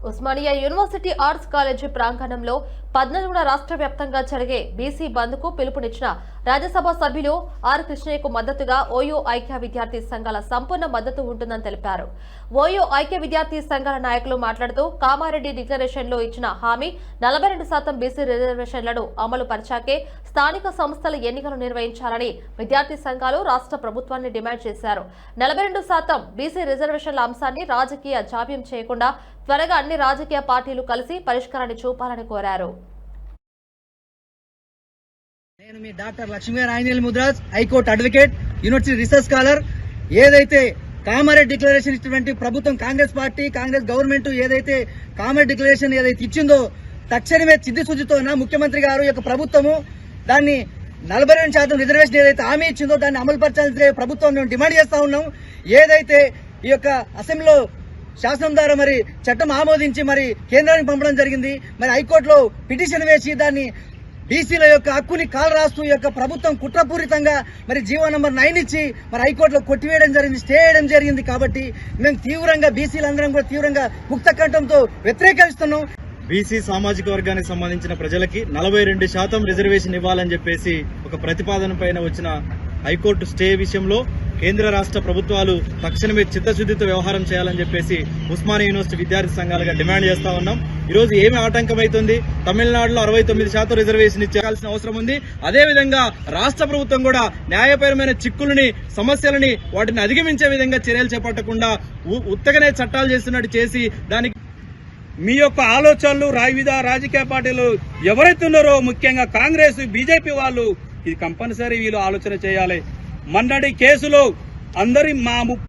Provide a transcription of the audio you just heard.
Osmania university arts college ప్రాంగణంలో 14వ రాష్ట్ర వ్యాప్తంగా జరిగే బీసీ బంద్ కు పిలుపునిచ్చిన రాజ్యసభ సభ్యులు ఆర్ కృష్ణయ్యకు మద్దతుగా ఓయూ ఐక్య విద్యార్థి సంఘాల సంపూర్ణ మద్దతు ఉంటుందని తెలిపారు. ఓయూ ఐక్య విద్యార్థి సంఘాల నాయకులు మాట్లాడుతూ కామారెడ్డి డిక్లరేషన్ లో ఇచ్చిన హామీ 42% బీసీ రిజర్వేషన్లను అమలు పరిచాకే స్థానిక సంస్థల ఎన్నికలు నిర్వహించాలని విద్యార్థి సంఘాలు రాష్ట్ర ప్రభుత్వాన్ని డిమాండ్ చేశారు. 42% బీసీ రిజర్వేషన్ల అంశాన్ని రాజకీయ జాప్యం చేయకుండా త్వరగా అన్ని రాజకీయ పార్టీలు కలిసి పరిష్కారాన్ని చూపాలని కోరారు. నేను మీ డాక్టర్ లక్ష్మీగారు Anjaneyulu Mudraj, high court advocate, university research scholar. ఏదైతే కామారెడ్డి డిక్లరేషన్ ఇచ్చినటువంటి ప్రభుత్వం, కాంగ్రెస్ పార్టీ, కాంగ్రెస్ గవర్నమెంట్ ఏదైతే కామారెడ్డి డిక్లరేషన్ ఏదైతే ఇచ్చిందో తక్షణమే చిత్తశుద్ధితో ముఖ్యమంత్రి గారు యొక్క ప్రభుత్వము దాన్ని 42% రిజర్వేషన్ ఏదైతే హామీ ఇచ్చిందో దాన్ని అమలు పరచాల్సిన ప్రభుత్వం మేము డిమాండ్ చేస్తా ఉన్నాం. ఏదైతే ఈ యొక్క అసెంబ్లీలో శాసనం ద్వారా మరి చట్టం ఆమోదించి మరి కేంద్రానికి పంపడం జరిగింది. మరి హైకోర్టులో పిటిషన్ వేసి దాన్ని బీసీల యొక్క హక్కుని కాలు రాస్తూ యొక్క ప్రభుత్వం కుట్రపూరితంగా మరి జీవో నంబర్ 9 ఇచ్చి మరి హైకోర్టులో కొట్టివేయడం జరిగింది, స్టే చేయడం జరిగింది. కాబట్టి మేము తీవ్రంగా బీసీలందరం కూడా తీవ్రంగా ముక్త కంఠంతో వ్యతిరేకిస్తున్నాం. బీసీ సామాజిక వర్గానికి సంబంధించిన ప్రజలకి 42% రిజర్వేషన్ ఇవ్వాలని చెప్పేసి ఒక ప్రతిపాదన పైన వచ్చిన హైకోర్టు స్టే విషయంలో కేంద్ర రాష్ట్ర ప్రభుత్వాలు తక్షణమే చిత్తశుద్ధితో వ్యవహారం చేయాలని చెప్పేసి ఉస్మానియా యూనివర్సిటీ విద్యార్థి సంఘాలుగా డిమాండ్ చేస్తా ఉన్నాం. ఈరోజు ఏమి ఆటంకమైతుంది? తమిళనాడులో 69% రిజర్వేషన్ ఇచ్చాల్సిన అవసరం ఉంది. అదేవిధంగా రాష్ట్ర ప్రభుత్వం కూడా న్యాయపరమైన చిక్కులని, సమస్యలని వాటిని అధిగమించే విధంగా చర్యలు చేపట్టకుండా ఉత్తగానే చట్టాలు చేస్తున్నట్టు చేసి దానికి మీ యొక్క ఆలోచనలు వివిధ రాజకీయ పార్టీలు ఎవరైతే ఉన్నారో ముఖ్యంగా కాంగ్రెస్, బీజేపీ వాళ్ళు ఇది కంపల్సరీ వీళ్ళు ఆలోచన చేయాలి. మొన్నటి కేసులో అందరి మా